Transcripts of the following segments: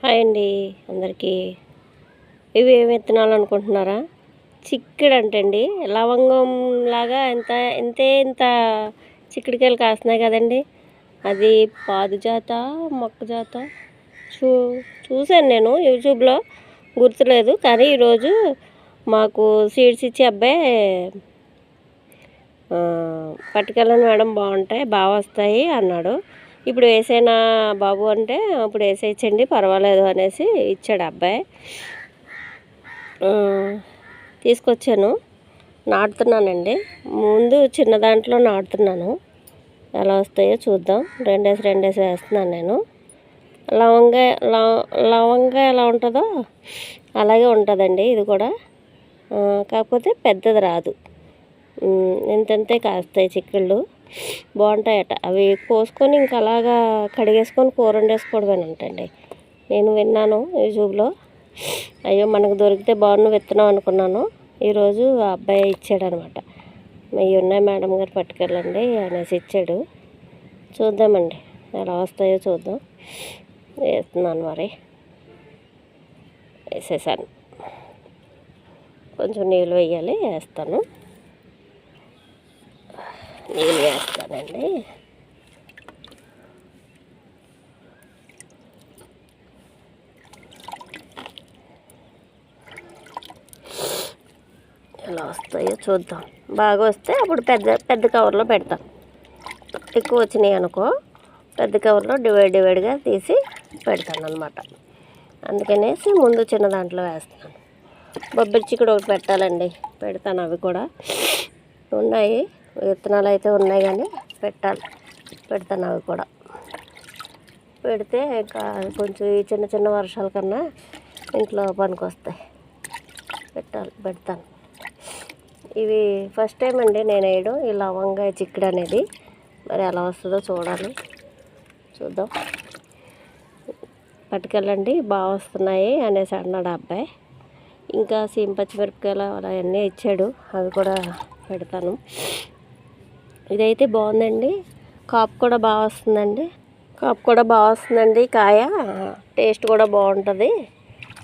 Hi అండి అందరికీ. ఇవి ఏమి విత్తనాలు అనుకుంటున్నారా? చిక్కుడు అంటండి. లవంగం లాగా ఇంత చిక్కుడుకాయలు కాస్తున్నాయి కదండి. అది పాదుజాత మొక్కజాత చూశాను నేను యూట్యూబ్లో, గుర్తులేదు. కానీ ఈరోజు మాకు సీడ్స్ ఇచ్చే అబ్బాయి పట్టుకెళ్ళండి మేడం, బాగుంటాయి, బాగా వస్తాయి అన్నాడు. ఇప్పుడు వేసేనా బాబు అంటే, ఇప్పుడు వేసేయచ్చండి పర్వాలేదు అనేసి ఇచ్చాడు అబ్బాయి. తీసుకొచ్చాను, నాటుతున్నానండి. ముందు చిన్న దాంట్లో నాటుతున్నాను, ఎలా వస్తాయో చూద్దాం. రెండేసి వేస్తున్నాను నేను. లవంగా ఎలా ఉంటుందో అలాగే ఉంటుందండి ఇది కూడా, కాకపోతే పెద్దది రాదు. ఇంతంతే కాస్తాయి చిక్కుళ్ళు, బాగుంటాయట. అవి కోసుకొని ఇంకా అలాగా కడిగేసుకొని కూర వండేసుకోవడమేనంటండి. నేను విన్నాను యూట్యూబ్లో. అయ్యో మనకు దొరికితే బాగున్న విత్తనం అనుకున్నాను. ఈరోజు ఆ అబ్బాయి ఇచ్చాడనమాట. ఇవి ఉన్నాయి మేడం గారు పట్టుకెళ్ళండి అనేసి ఇచ్చాడు. చూద్దామండి ఎలా వస్తాయో చూద్దాం. వేస్తున్నాను, మరి వేసేసాను. కొంచెం నీళ్ళు వేయాలి, వేస్తాను. నీళ్ళు వేస్తానండి. ఎలా వస్తాయో చూద్దాం. బాగా వస్తే అప్పుడు పెద్ద కవర్లో పెడతాను. ఎక్కువ వచ్చినాయి అనుకో, పెద్ద కవర్లో డివైడ్గా తీసి పెడతాను అనమాట. అందుకనేసి ముందు చిన్న దాంట్లో వేస్తాను. బొబ్బరి చిక్కుడు ఒకటి పెట్టాలండి, పెడతాను. అవి కూడా ఉన్నాయి, విత్తనాలు అయితే ఉన్నాయి, కానీ పెడతాను. అవి కూడా పెడితే ఇంకా కొంచెం ఈ చిన్న వర్షాల కన్నా ఇంట్లో పనికి వస్తాయి. పెడతాను. ఇవి ఫస్ట్ టైం అండి నేను వేయడం ఈ లవంగా చిక్కుడు అనేది. మరి ఎలా వస్తుందో చూద్దాం. పట్టుకెళ్ళండి బాగా వస్తున్నాయి అనేసి అన్నాడు అబ్బాయి. ఇంకా పచ్చిమిరపకాయలు అలా అన్నీ ఇచ్చాడు, అవి కూడా పెడతాను. ఇదైతే బాగుందండి, కాపు కూడా బాగా వస్తుందండి. కాయ టేస్ట్ కూడా బాగుంటుంది.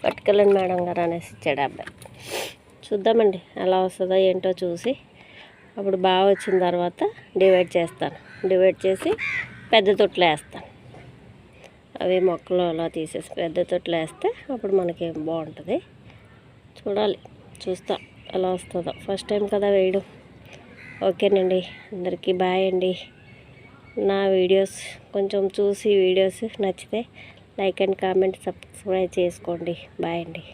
పట్టుకెళ్ళండి మేడం గారు అనేసి ఇచ్చాడు అబ్బాయి. చూద్దామండి ఎలా వస్తుందో ఏంటో చూసి, అప్పుడు బాగా వచ్చిన తర్వాత డివైడ్ చేసి పెద్ద తొట్లు వేస్తాను. అవి మొక్కలు అలా తీసేసి పెద్ద తొట్లు వేస్తే అప్పుడు మనకి బాగుంటుంది. చూస్తా ఎలా వస్తుందో. ఫస్ట్ టైం కదా వేయడం. ఓకేనండి, అందరికీ బాయ్ అండి. నా వీడియోస్ కొంచెం చూసి వీడియోస్ నచ్చితే లైక్ అండ్ కామెంట్, సబ్స్క్రైబ్ చేసుకోండి. బాయ్ అండి.